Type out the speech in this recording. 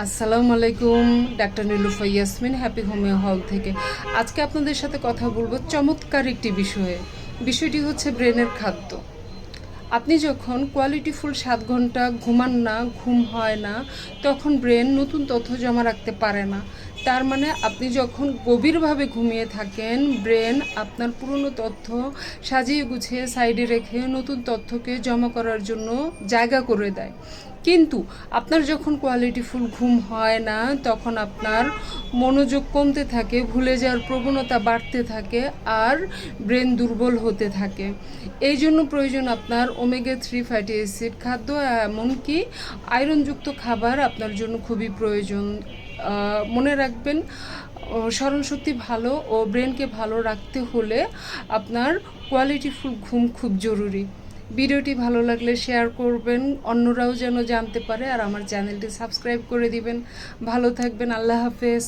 আসসালামু আলাইকুম। Doctor Nilufa Yasmin, happy homeo হল থেকে। আজকে আপনাদের সাথে কথা বলবো চমৎকার একটি বিষয়ে। বিষয়টি হচ্ছে ব্রেনের খাদ্য। আপনি যখন কোয়ালিটিফুল 7 ঘন্টা ঘুমান না, ঘুম হয় না, তখন ব্রেন নতুন তথ্য জমা রাখতে পারে না। তার মানে আপনি যখন গভীরভাবে ঘুমিয়ে থাকেন, ব্রেন আপনার পুরনো তথ্য সাজিয়ে গুছিয়ে সাইডে রেখে নতুন তথ্যকে জমা করার জন্য জায়গা করে দেয়। কিন্তু আপনার যখন কোয়ালিটিফুল ঘুম হয় না, তখন আপনার মনোযোগ কমতে থাকে, ভুলে যাওয়ার প্রবণতা বাড়তে থাকে, আর ব্রেন দুর্বল হতে থাকে। এই জন্য প্রয়োজন আপনার ওমেগা 3 ফ্যাটি অ্যাসিড খাদ্য, এমনকি আয়রনযুক্ত খাবার আপনার জন্য খুবই প্রয়োজন। মনে রাখবেন, স্মরণশক্তি ভালো ও ব্রেনকে ভালো রাখতে হলে আপনার কোয়ালিটিফুল ঘুম খুব জরুরি। ভিডিওটি ভালো লাগলে শেয়ার করবেন, অন্যরাও যেন জানতে পারে, আর আমার চ্যানেলটি সাবস্ক্রাইব করে দিবেন। ভালো থাকবেন, আল্লাহ হাফেজ।